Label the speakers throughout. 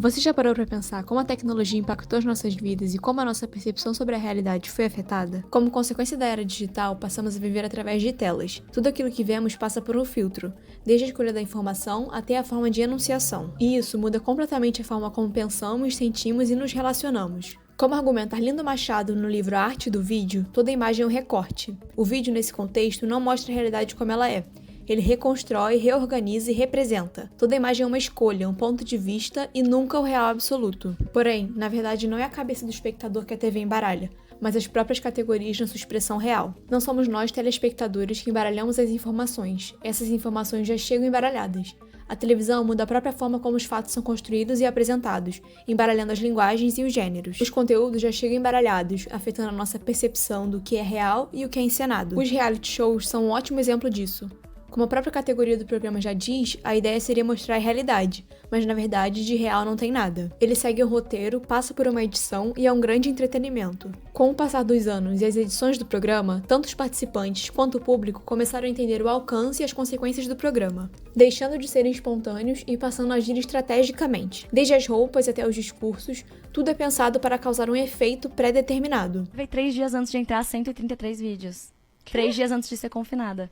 Speaker 1: Você já parou para pensar como a tecnologia impactou as nossas vidas e como a nossa percepção sobre a realidade foi afetada? Como consequência da era digital, passamos a viver através de telas. Tudo aquilo que vemos passa por um filtro, desde a escolha da informação até a forma de enunciação. E isso muda completamente a forma como pensamos, sentimos e nos relacionamos. Como argumenta Arlindo Machado no livro A Arte do Vídeo, toda imagem é um recorte. O vídeo, nesse contexto, não mostra a realidade como ela é. Ele reconstrói, reorganiza e representa. Toda imagem é uma escolha, um ponto de vista e nunca o real absoluto. Porém, na verdade, não é a cabeça do espectador que a TV embaralha, mas as próprias categorias na sua expressão real. Não somos nós, telespectadores, que embaralhamos as informações. Essas informações já chegam embaralhadas. A televisão muda a própria forma como os fatos são construídos e apresentados, embaralhando as linguagens e os gêneros. Os conteúdos já chegam embaralhados, afetando a nossa percepção do que é real e o que é encenado. Os reality shows são um ótimo exemplo disso. Como a própria categoria do programa já diz, a ideia seria mostrar a realidade, mas na verdade de real não tem nada. Ele segue um roteiro, passa por uma edição e é um grande entretenimento. Com o passar dos anos e as edições do programa, tanto os participantes quanto o público começaram a entender o alcance e as consequências do programa, deixando de serem espontâneos e passando a agir estrategicamente. Desde as roupas até os discursos, tudo é pensado para causar um efeito pré-determinado.
Speaker 2: Veio 3 dias antes de entrar 133 vídeos. 3 dias antes de ser confinada.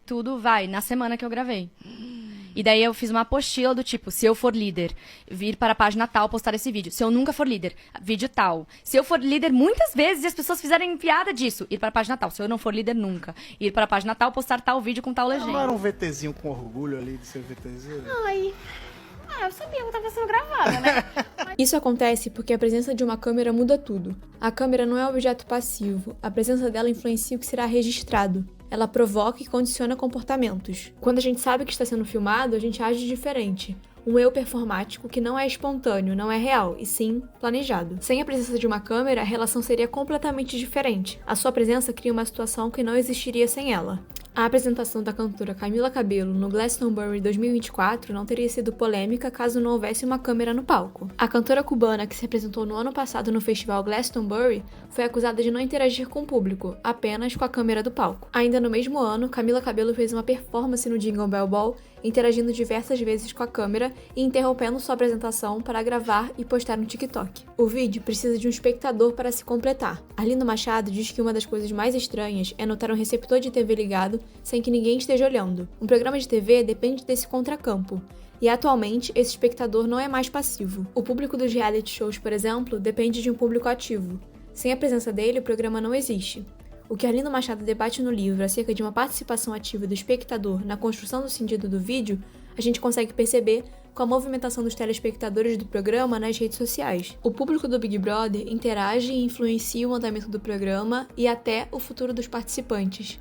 Speaker 2: Tudo vai, na semana que eu gravei. E daí eu fiz uma apostila do tipo, se eu for líder, vir para a página tal postar esse vídeo. Se eu nunca for líder, vídeo tal. Se eu for líder muitas vezes e as pessoas fizerem piada disso, ir para a página tal. Se eu não for líder nunca, ir para a página tal, postar tal vídeo com tal legenda.
Speaker 3: Não era um VTzinho com orgulho ali de ser VTzinho?
Speaker 4: Ai, eu sabia que tava sendo gravada, né?
Speaker 1: Isso acontece porque a presença de uma câmera muda tudo. A câmera não é um objeto passivo, a presença dela influencia o que será registrado. Ela provoca e condiciona comportamentos. Quando a gente sabe que está sendo filmado, a gente age diferente. Um eu performático que não é espontâneo, não é real, e sim planejado. Sem a presença de uma câmera, a relação seria completamente diferente. A sua presença cria uma situação que não existiria sem ela. A apresentação da cantora Camila Cabello no Glastonbury 2024 não teria sido polêmica caso não houvesse uma câmera no palco. A cantora cubana que se apresentou no ano passado no festival Glastonbury foi acusada de não interagir com o público, apenas com a câmera do palco. Ainda no mesmo ano, Camila Cabello fez uma performance no Jingle Bell Ball, interagindo diversas vezes com a câmera e interrompendo sua apresentação para gravar e postar no TikTok. O vídeo precisa de um espectador para se completar. Arlindo Machado diz que uma das coisas mais estranhas é notar um receptor de TV ligado sem que ninguém esteja olhando. Um programa de TV depende desse contracampo. E atualmente, esse espectador não é mais passivo. O público dos reality shows, por exemplo, depende de um público ativo. Sem a presença dele, o programa não existe. O que Arlindo Machado debate no livro acerca de uma participação ativa do espectador na construção do sentido do vídeo, a gente consegue perceber com a movimentação dos telespectadores do programa nas redes sociais. O público do Big Brother interage e influencia o andamento do programa e até o futuro dos participantes.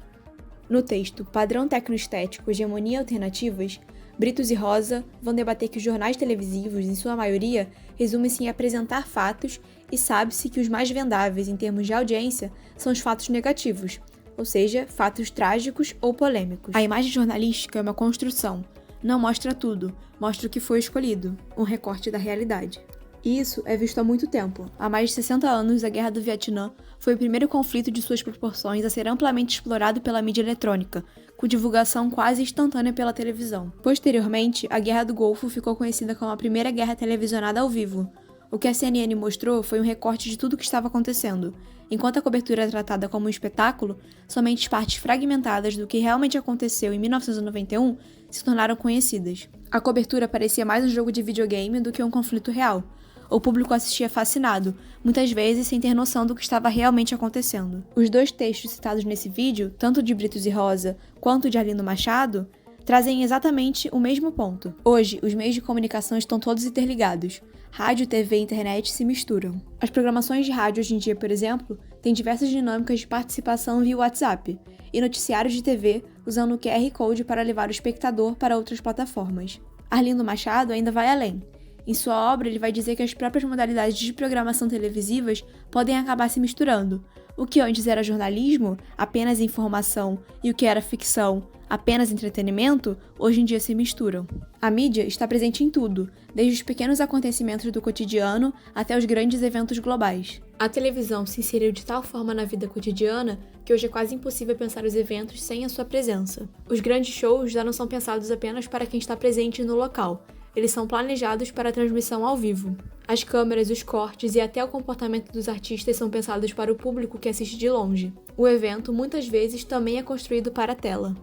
Speaker 1: No texto Padrão Tecnoestético, Hegemonia e Alternativas, Britos e Rosa vão debater que os jornais televisivos, em sua maioria, resumem-se em apresentar fatos e sabe-se que os mais vendáveis em termos de audiência são os fatos negativos, ou seja, fatos trágicos ou polêmicos. A imagem jornalística é uma construção, não mostra tudo, mostra o que foi escolhido, um recorte da realidade. E isso é visto há muito tempo. Há mais de 60 anos, a Guerra do Vietnã foi o primeiro conflito de suas proporções a ser amplamente explorado pela mídia eletrônica, com divulgação quase instantânea pela televisão. Posteriormente, a Guerra do Golfo ficou conhecida como a primeira guerra televisionada ao vivo. O que a CNN mostrou foi um recorte de tudo o que estava acontecendo. Enquanto a cobertura é tratada como um espetáculo, somente partes fragmentadas do que realmente aconteceu em 1991 se tornaram conhecidas. A cobertura parecia mais um jogo de videogame do que um conflito real. O público assistia fascinado, muitas vezes sem ter noção do que estava realmente acontecendo. Os dois textos citados nesse vídeo, tanto de Britos e Rosa quanto de Arlindo Machado, trazem exatamente o mesmo ponto. Hoje, os meios de comunicação estão todos interligados. Rádio, TV e internet se misturam. As programações de rádio hoje em dia, por exemplo, têm diversas dinâmicas de participação via WhatsApp, e noticiários de TV usando o QR Code para levar o espectador para outras plataformas. Arlindo Machado ainda vai além. Em sua obra, ele vai dizer que as próprias modalidades de programação televisivas podem acabar se misturando. O que antes era jornalismo, apenas informação, e o que era ficção, apenas entretenimento, hoje em dia se misturam. A mídia está presente em tudo, desde os pequenos acontecimentos do cotidiano até os grandes eventos globais. A televisão se inseriu de tal forma na vida cotidiana que hoje é quase impossível pensar os eventos sem a sua presença. Os grandes shows já não são pensados apenas para quem está presente no local. Eles são planejados para a transmissão ao vivo. As câmeras, os cortes e até o comportamento dos artistas são pensados para o público que assiste de longe. O evento, muitas vezes, também é construído para a tela.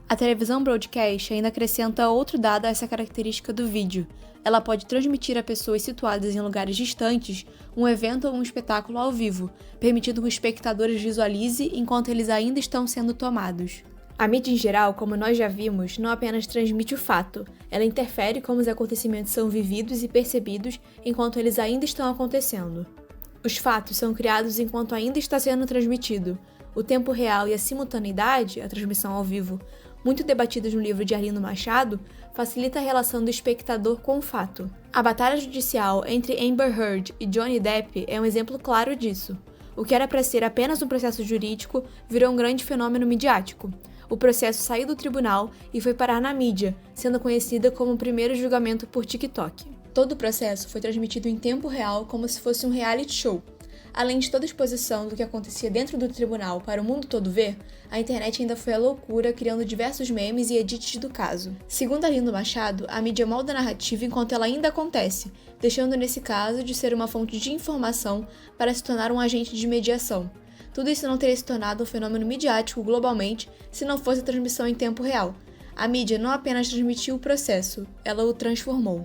Speaker 1: A televisão broadcast ainda acrescenta outro dado a essa característica do vídeo. Ela pode transmitir a pessoas situadas em lugares distantes um evento ou um espetáculo ao vivo, permitindo que os espectadores visualize enquanto eles ainda estão sendo tomados. A mídia em geral, como nós já vimos, não apenas transmite o fato, ela interfere como os acontecimentos são vividos e percebidos enquanto eles ainda estão acontecendo. Os fatos são criados enquanto ainda está sendo transmitido. O tempo real e a simultaneidade, a transmissão ao vivo, muito debatidas no livro de Arlindo Machado, facilita a relação do espectador com o fato. A batalha judicial entre Amber Heard e Johnny Depp é um exemplo claro disso. O que era para ser apenas um processo jurídico virou um grande fenômeno midiático. O processo saiu do tribunal e foi parar na mídia, sendo conhecida como o primeiro julgamento por TikTok. Todo o processo foi transmitido em tempo real como se fosse um reality show. Além de toda a exposição do que acontecia dentro do tribunal para o mundo todo ver, a internet ainda foi à loucura, criando diversos memes e edits do caso. Segundo Arlindo Machado, a mídia molda a narrativa enquanto ela ainda acontece, deixando nesse caso de ser uma fonte de informação para se tornar um agente de mediação. Tudo isso não teria se tornado um fenômeno midiático globalmente se não fosse a transmissão em tempo real. A mídia não apenas transmitiu o processo, ela o transformou.